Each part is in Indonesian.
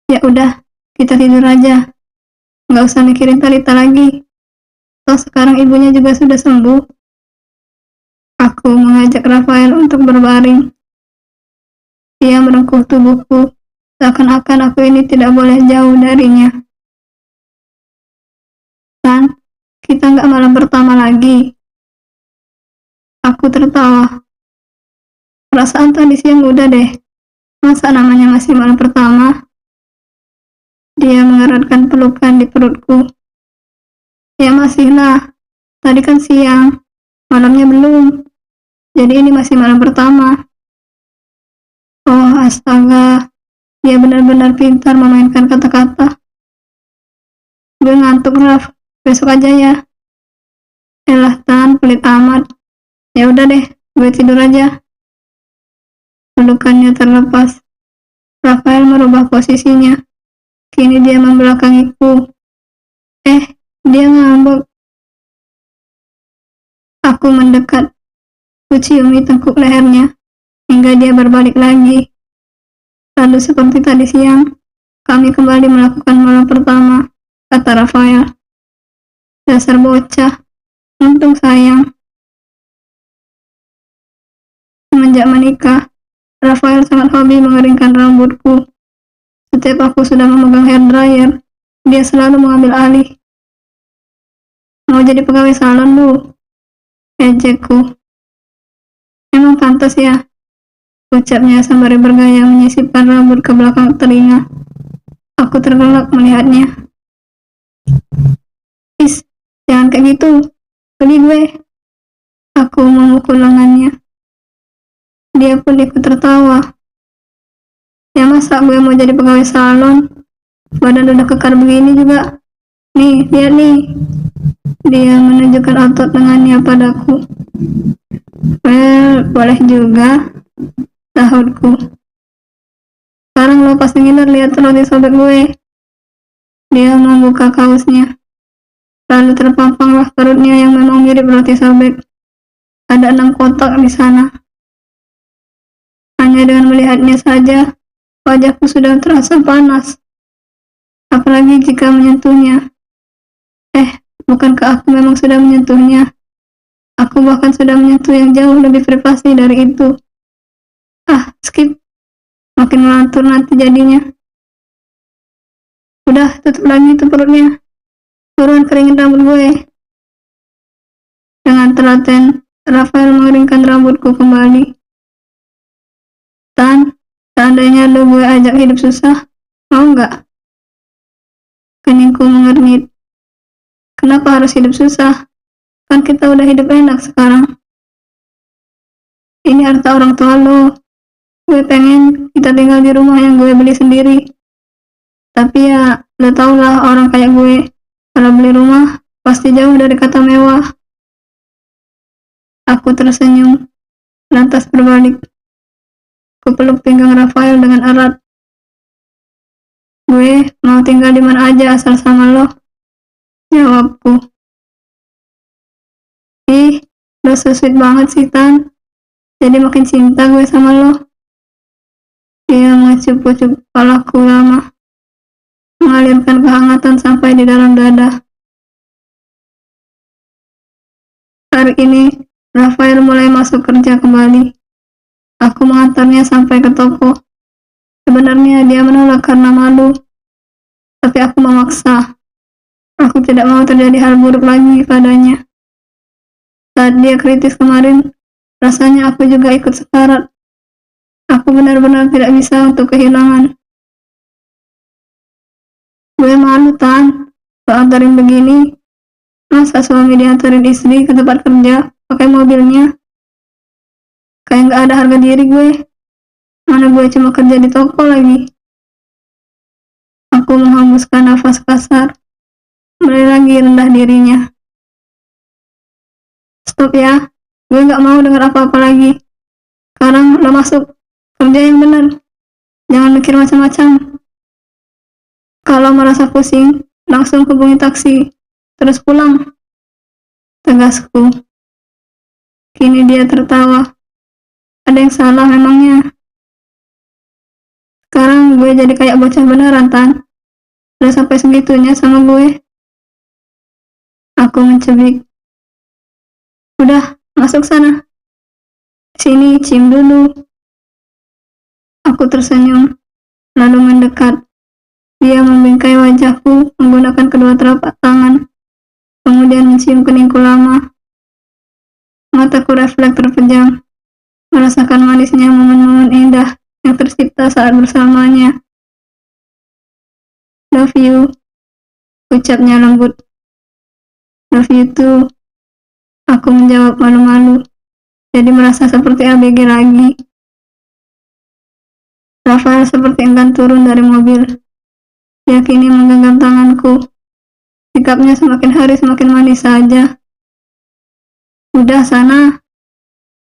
Ya udah, kita tidur aja. Nggak usah mikirin Talita lagi. Toh sekarang ibunya juga sudah sembuh. Aku mengajak Rafael untuk berbaring. Dia merengkuh tubuhku, seakan-akan aku ini tidak boleh jauh darinya. Kan, kita nggak malam pertama lagi. Aku tertawa. Perasaan tadi siang udah deh. Masa namanya masih malam pertama? Dia mengeratkan pelukan di perutku. Ya masih lah. Tadi kan siang. Malamnya belum. Jadi ini masih malam pertama. Oh astaga. Dia benar-benar pintar memainkan kata-kata. Gue ngantuk, Raf. Besok aja ya. Elah Tan, pelit amat. Ya udah deh, gue tidur aja. Pelukannya terlepas. Rafael merubah posisinya. Kini dia membelakangiku. Dia ngambek. Aku mendekat. Kuciumi tengkuk lehernya, hingga dia berbalik lagi. Lalu seperti tadi siang, kami kembali melakukan malam pertama, kata Rafael. Dasar bocah, untung sayang. Semenjak menikah, Rafael sangat hobi mengeringkan rambutku. Setiap aku sudah memegang hair dryer, dia selalu mengambil alih. Mau jadi pegawai salon lu? Ejekku. Emang pantas ya? Ucapnya sembari bergaya menyisipkan rambut ke belakang telinga. Aku tergelak melihatnya. Is, jangan kayak gitu. Geli gue. Aku memukul lengannya. Dia pun ikut tertawa. Ya masa gue mau jadi pegawai salon? Badan udah kekar begini juga. Nih, lihat nih. Dia menunjukkan otot lengannya padaku. Well, boleh juga. Sahutku. Sekarang lo pasti ngiler lihat roti sobek gue. Dia membuka kaosnya. Lalu terpampanglah perutnya yang memang mirip roti sobek. Ada 6 kotak di sana. Hanya dengan melihatnya saja, wajahku sudah terasa panas. Apalagi jika menyentuhnya. Bukankah aku memang sudah menyentuhnya? Aku bahkan sudah menyentuh yang jauh lebih privasi dari itu. Skip. Makin melantur nanti jadinya. Udah, tutup lagi itu perutnya. Buruan keringin rambut gue. Dengan telaten, Rafael mengeringkan rambutku kembali. Tan, seandainya lo gue ajak hidup susah, mau nggak? Keningku mengernyit. Kenapa harus hidup susah? Kan kita udah hidup enak sekarang. Ini harta orang tua lo. Gue pengen kita tinggal di rumah yang gue beli sendiri. Tapi ya, lo tau lah orang kayak gue. Kalau beli rumah, pasti jauh dari kata mewah. Aku tersenyum, lantas berbalik. Kupeluk pinggang Rafael dengan erat. Gue mau tinggal di mana aja asal sama lo. Jawabku. Ih, lo so sweet banget sih Tan. Jadi makin cinta gue sama lo. Dia mengecup-cup kepalaku lama, mengalirkan kehangatan sampai di dalam dada. Hari ini, Rafael mulai masuk kerja kembali. Aku mengantarnya sampai ke toko. Sebenarnya dia menolak karena malu, tapi aku memaksa. Aku tidak mau terjadi hal buruk lagi padanya. Saat dia kritis kemarin, rasanya aku juga ikut sekarat. Aku benar-benar tidak bisa untuk kehilangan. Gue malu Tan, lo antarin begini. Masa suami diantarin istri ke tempat kerja pakai mobilnya? Kayak gak ada harga diri gue. Mana gue cuma kerja di toko lagi. Aku menghembuskan nafas kasar, mulai lagi rendah dirinya. Stop ya, gue gak mau dengar apa-apa lagi. Sekarang lo masuk, kerja yang benar. Jangan mikir macam-macam. Kalau merasa pusing, langsung hubungi taksi, terus pulang. Tegasku. Kini dia tertawa. Ada yang salah memangnya. Sekarang sekarang gue jadi kayak bocah beneran, Tan. Udah sampai segitunya sama gue. Aku mencubit. Udah, masuk sana. Sini, cium dulu. Aku tersenyum, lalu mendekat. Dia membingkai wajahku menggunakan kedua telapak tangan, kemudian mencium keningku lama. Mataku refleks terpejam, merasakan manisnya momen-momen indah yang tercipta saat bersamanya. Love you, ucapnya lembut. Love you too, aku menjawab malu-malu, jadi merasa seperti ABG lagi. Rafael seperti enggan turun dari mobil. Dia kini menggenggam tanganku. Sikapnya semakin hari semakin manis saja. Udah sana,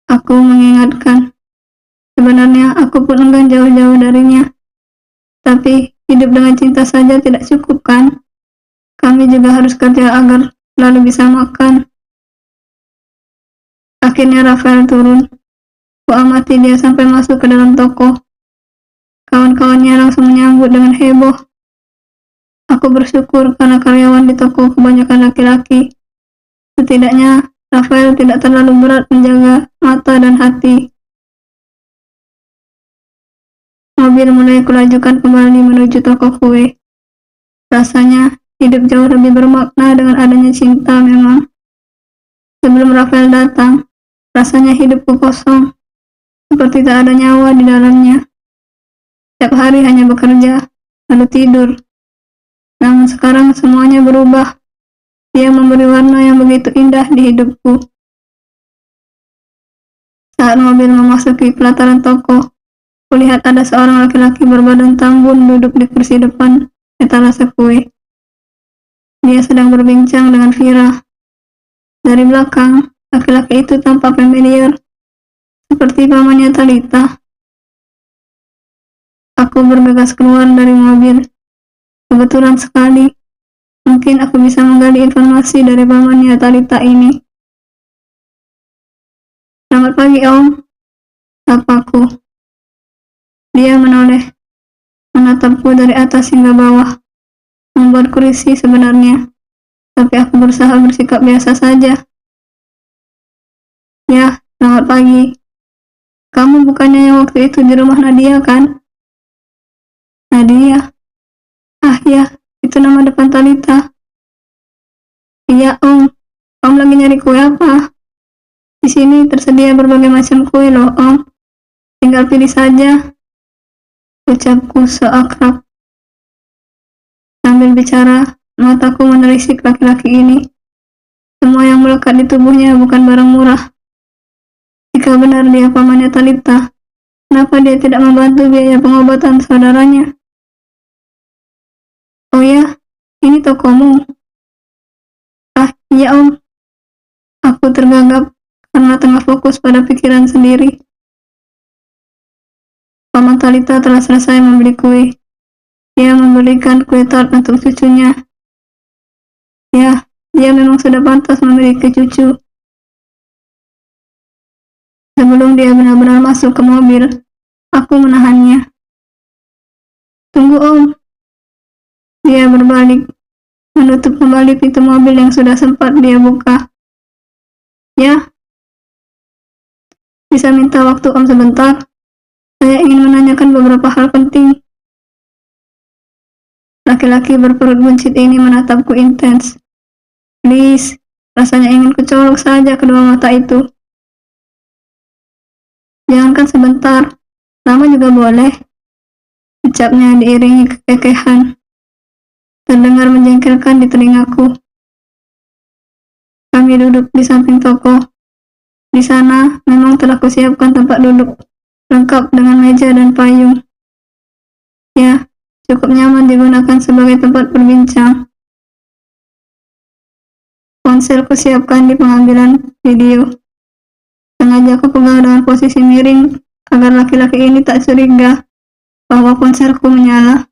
aku mengingatkan. Sebenarnya aku pun enggan jauh-jauh darinya. Tapi hidup dengan cinta saja tidak cukup kan? Kami juga harus kerja agar lalu bisa makan. Akhirnya Rafael turun. Kuamati dia sampai masuk ke dalam toko. Kawan-kawannya langsung menyambut dengan heboh. Aku bersyukur karena karyawan di toko kebanyakan laki-laki. Setidaknya Rafael tidak terlalu berat menjaga mata dan hati. Mobil mulai kulajukan kembali menuju toko kue. Rasanya hidup jauh lebih bermakna dengan adanya cinta memang. Sebelum Rafael datang, rasanya hidupku kosong, seperti tak ada nyawa di dalamnya. Setiap hari hanya bekerja, lalu tidur. Namun sekarang semuanya berubah. Dia memberi warna yang begitu indah di hidupku. Saat mobil memasuki pelataran toko, kulihat ada seorang laki-laki berbadan tambun duduk di kursi depan etalase kue. Dia sedang berbincang dengan Vira. Dari belakang, laki-laki itu tampak familiar, seperti pamannya Talita. Aku bergegas keluar dari mobil. Kebetulan sekali, mungkin aku bisa menggali informasi dari pamannya Talita ini. Selamat pagi, Om, sapaku. Dia menoleh, menatapku dari atas hingga bawah, membuatku risih sebenarnya, tapi aku berusaha bersikap biasa saja. Ya, selamat pagi. Kamu bukannya yang waktu itu di rumah Nadia, kan? Nadia? Ah ya, itu nama depan Talita. Iya, Om. Om lagi nyari kue apa? Di sini tersedia berbagai macam kue loh, Om. Tinggal pilih saja, ucapku seakrab. Sambil bicara, mataku menelisik laki-laki ini. Semua yang melekat di tubuhnya bukan barang murah. Jika benar dia pamannya Talita, kenapa dia tidak membantu biaya pengobatan saudaranya? Oh ya, ini tokomu. Ah, iya, Om. Aku tergagap karena tengah fokus pada pikiran sendiri. Paman Talita telah selesai membeli kue. Dia membelikan kue tart untuk cucunya. Ya, dia memang sudah pantas memiliki cucu. Sebelum dia benar-benar masuk ke mobil, aku menahannya. Tunggu, Om. Dia berbalik, menutup kembali pintu mobil yang sudah sempat dia buka. Ya, bisa minta waktu Om sebentar? Saya ingin menanyakan beberapa hal penting. Laki-laki berperut buncit ini menatapku intens. Please, rasanya ingin kucolok saja kedua mata itu. Jangankan sebentar, lama juga boleh. Ucapnya diiringi kekekehan. Terdengar menjengkelkan di telingaku. Kami duduk di samping toko. Di sana memang telah kusiapkan tempat duduk, lengkap dengan meja dan payung. Ya, cukup nyaman digunakan sebagai tempat berbincang. Ponsel kusiapkan di pengambilan video. Sengaja aku pegang dengan posisi miring agar laki-laki ini tak curiga bahwa ponselku menyala.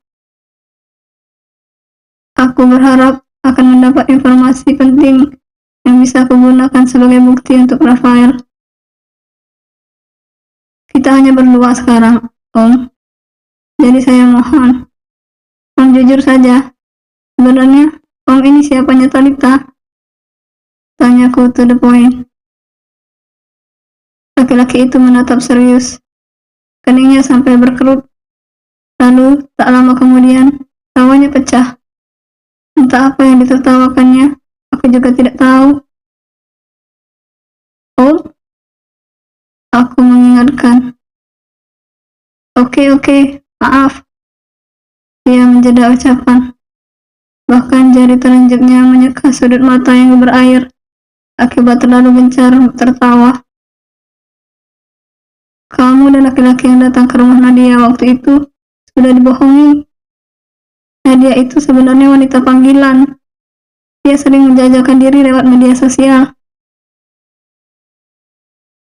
Aku berharap akan mendapat informasi penting yang bisa kugunakan sebagai bukti untuk Rafael. Kita hanya berdua sekarang, Om. Jadi saya mohon, Om jujur saja. Sebenarnya, Om ini siapanya Talita? Tanyaku to the point. Laki-laki itu menatap serius. Keningnya sampai berkerut. Lalu, tak lama kemudian, tawanya pecah. Entah apa yang ditertawakannya, aku juga tidak tahu. Om? Aku mengingatkan. Oke, maaf. Dia menjeda ucapan. Bahkan jari telunjuknya menyeka sudut mata yang berair akibat terlalu gencar tertawa. Kamu dan laki-laki yang datang ke rumah Nadia waktu itu sudah dibohongi. Nadia itu sebenarnya wanita panggilan. Dia sering menjajakan diri lewat media sosial.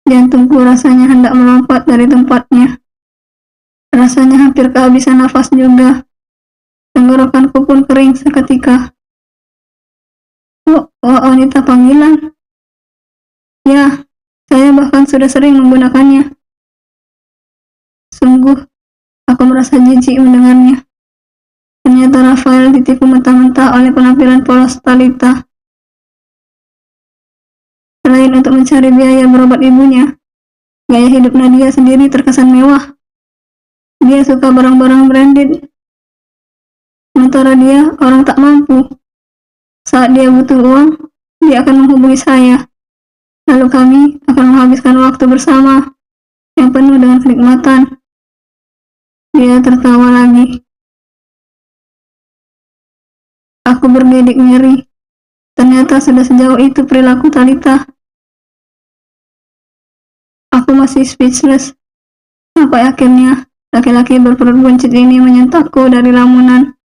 Jantungku rasanya hendak melompat dari tempatnya. Rasanya hampir kehabisan nafas juga. Tenggorokanku pun kering seketika. Oh, wanita panggilan? Ya, saya bahkan sudah sering menggunakannya. Sungguh, aku merasa jijik mendengarnya. Ternyata Rafael ditipu mentah-mentah oleh penampilan polos Talita. Selain untuk mencari biaya berobat ibunya, gaya hidup Nadia sendiri terkesan mewah. Dia suka barang-barang branded. Sementara dia orang tak mampu. Saat dia butuh uang, dia akan menghubungi saya. Lalu kami akan menghabiskan waktu bersama yang penuh dengan kenikmatan. Dia tertawa lagi. Aku bergidik ngeri. Ternyata sudah sejauh itu perilaku Talita. Aku masih speechless. Sampai akhirnya laki-laki berperut buncit ini menyentakku dari lamunan.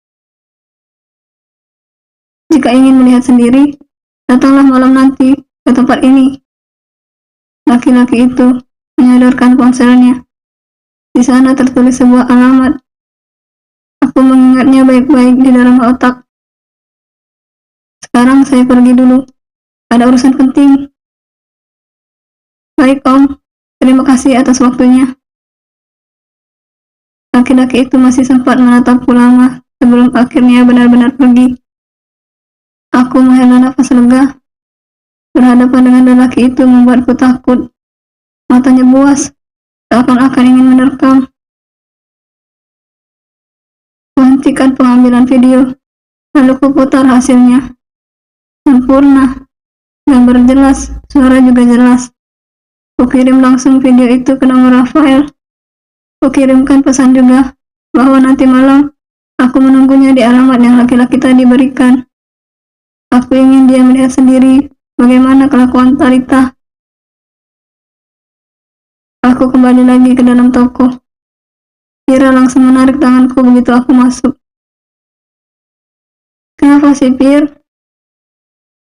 Jika ingin melihat sendiri, datanglah malam nanti ke tempat ini. Laki-laki itu menyodorkan ponselnya. Di sana tertulis sebuah alamat. Aku mengingatnya baik-baik di dalam otak. Sekarang saya pergi dulu. Ada urusan penting. Baik Om, terima kasih atas waktunya. Laki-laki itu masih sempat menatapku lama sebelum akhirnya benar-benar pergi. Aku menghela nafas lega. Berhadapan dengan lelaki itu membuatku takut. Matanya buas, seakan-akan ingin menerkam. Kuhentikan pengambilan video, lalu kuputar hasilnya. Sempurna, gambar jelas, suara juga jelas. Kukirim langsung video itu ke nomor Rafael. Kukirimkan pesan juga bahwa nanti malam aku menunggunya di alamat yang laki-laki tadi berikan. Aku ingin dia melihat sendiri bagaimana kelakuan Talita. Aku kembali lagi ke dalam toko. Fira langsung menarik tanganku begitu aku masuk. Kenapa sih, Fir?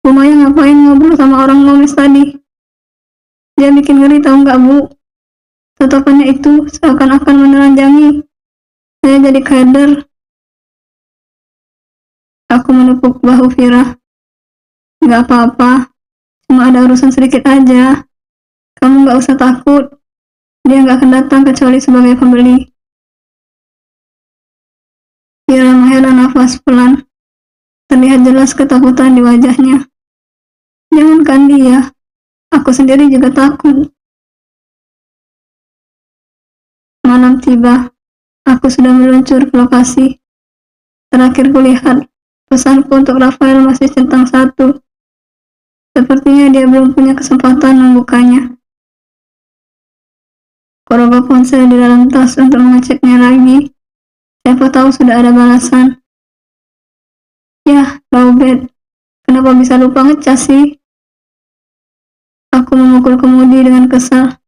Bumaya ngapain ngobrol sama orang ngomis tadi? Dia bikin ngeri tahu nggak, Bu? Tatapannya itu seakan-akan menelanjangi. Saya jadi keder. Aku menepuk bahu Fira. Nggak apa-apa, cuma ada urusan sedikit aja. Kamu nggak usah takut. Dia nggak akan datang kecuali sebagai pembeli. Fira menghela nafas pelan. Terlihat jelas ketakutan di wajahnya. Jangankan dia, aku sendiri juga takut. Malam tiba, aku sudah meluncur ke lokasi. Terakhir kulihat, pesanku untuk Rafael masih centang satu. Sepertinya dia belum punya kesempatan membukanya. Kurogoh ponsel di dalam tas untuk mengeceknya lagi. Siapa tahu sudah ada balasan. Yah, lowbat. Kenapa bisa lupa ngecas sih? Aku memukul kemudi dengan kesal.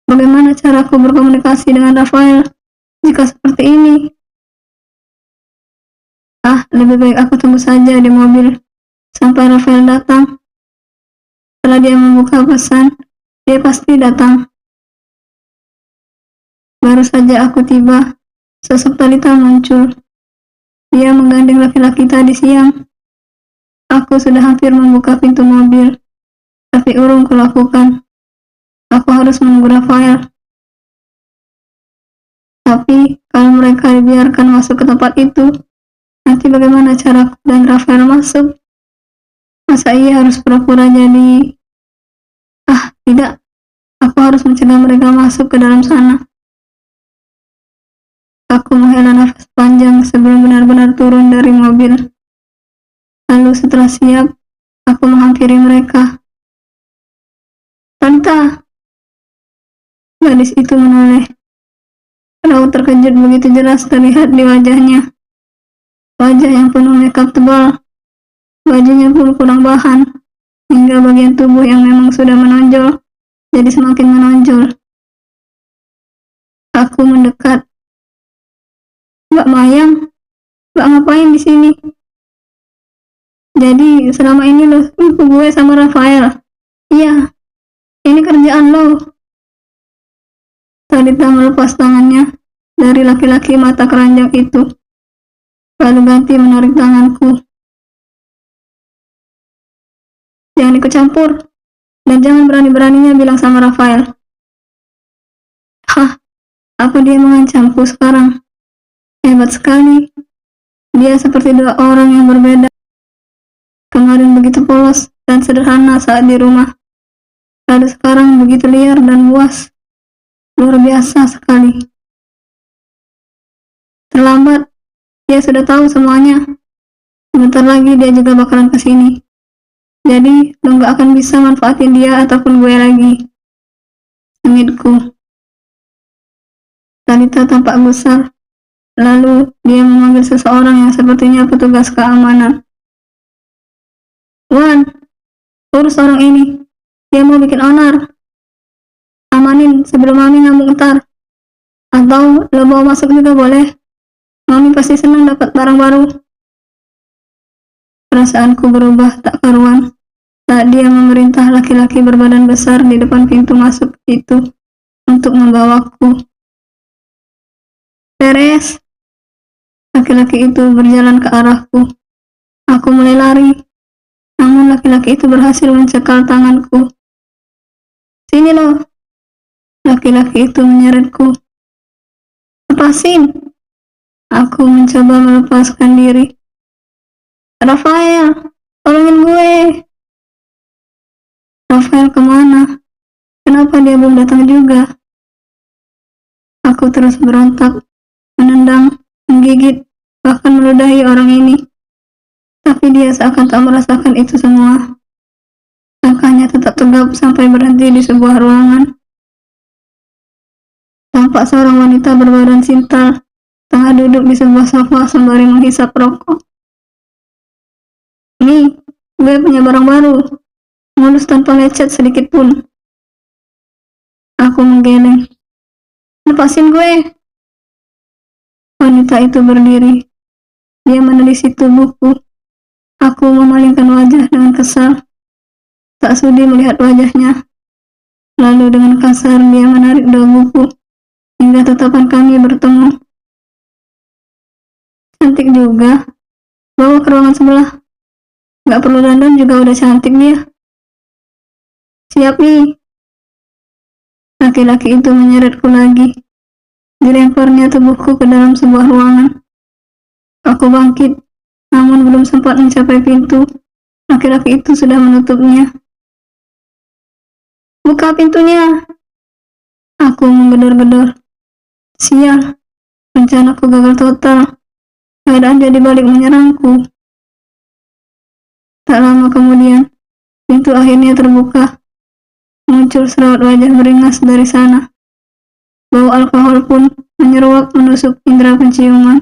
Bagaimana caraku berkomunikasi dengan Rafael jika seperti ini? Lebih baik aku tunggu saja di mobil sampai Rafael datang. Setelah dia membuka pesan, dia pasti datang. Baru saja aku tiba, sosok Talita muncul. Dia menggandeng laki-laki tadi siang. Aku sudah hampir membuka pintu mobil, tapi urung kulakukan. Aku harus menunggu Rafael. Tapi kalau mereka dibiarkan masuk ke tempat itu, nanti bagaimana cara dan Rafael masuk? Masa ia harus pura-pura jadi... Tidak, aku harus mencegah mereka masuk ke dalam sana. Aku menghela nafas panjang sebelum benar-benar turun dari mobil. Lalu setelah siap, aku menghampiri mereka. Tanta, gadis itu menoleh. Raut terkejut begitu jelas terlihat di wajahnya. Wajah yang penuh makeup tebal, bajunya pun kurang bahan, hingga bagian tubuh yang memang sudah menonjol jadi semakin menonjol. Aku mendekat. Mbak Mayang, Mbak ngapain di sini? Jadi selama ini lo tipu gue sama Rafael? Iya, ini kerjaan lo. Talita melepas tangannya dari laki-laki mata keranjang itu, lalu ganti menarik tanganku. Jangan ikut campur, dan jangan berani-beraninya bilang sama Rafael. Hah, apa dia mengancamku sekarang? Hebat sekali. Dia seperti dua orang yang berbeda. Kemarin begitu polos dan sederhana saat di rumah, lalu sekarang begitu liar dan buas. Luar biasa sekali. Terlambat, dia sudah tahu semuanya. Sebentar lagi dia juga bakalan kesini. Jadi, lo gak akan bisa manfaatin dia ataupun gue lagi. Sengitku. Talita tampak gusar. Lalu, dia memanggil seseorang yang sepertinya petugas keamanan. Wan, urus orang ini. Dia mau bikin onar. Amanin sebelum Mami ngamuk ntar. Atau lo bawa masuk juga boleh. Mami pasti senang dapat barang baru. Perasaanku berubah tak karuan saat dia memerintah laki-laki berbadan besar di depan pintu masuk itu untuk membawaku. Beres. Laki-laki itu berjalan ke arahku. Aku mulai lari, namun laki-laki itu berhasil mencekal tanganku. Sini loh. Laki-laki itu menyeretku. Lepasin. Aku mencoba melepaskan diri. Rafael, tolongin gue. Rafael kemana? Kenapa dia belum datang juga? Aku terus berontak, menendang, menggigit, bahkan meludahi orang ini. Tapi dia seakan tak merasakan itu semua. Langkahnya tetap tegap sampai berhenti di sebuah ruangan. Tampak seorang wanita berbadan sintal tengah duduk di sebuah sofa sembari menghisap rokok. Nih, gue punya barang baru. Mulus tanpa lecet sedikit pun. Aku menggeleng. Lepasin gue. Wanita itu berdiri. Dia menelisik tubuhku. Aku memalingkan wajah dengan kesal. Tak sudi melihat wajahnya. Lalu dengan kasar dia menarik daguku hingga tatapan kami bertemu. Cantik juga. Bawa ke ruangan sebelah. Gak perlu dandan juga udah cantik dia. Siap nih. Laki-laki itu menyeretku lagi. Dilemparnya tubuhku ke dalam sebuah ruangan. Aku bangkit, namun belum sempat mencapai pintu. Laki-laki itu sudah menutupnya. Buka pintunya. Aku menggedor-gedor. Sial, rencanaku gagal total. Keadaan jadi balik menyerangku. Tak lama kemudian, pintu akhirnya terbuka. Muncul serawat wajah beringas dari sana. Bau alkohol pun menyeruak menusuk indera penciuman.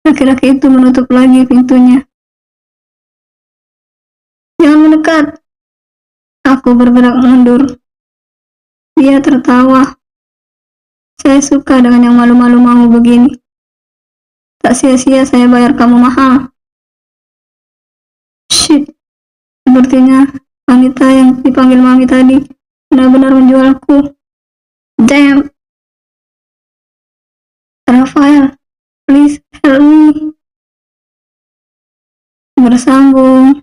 Laki-laki itu menutup lagi pintunya. Jangan mendekat. Aku bergerak mundur. Dia tertawa. Saya suka dengan yang malu-malu mau begini. Tak sia-sia saya bayar kamu mahal. Shit. Sepertinya wanita yang dipanggil Mami tadi benar-benar menjualku. Damn. Rafael, please help me. Bersambung.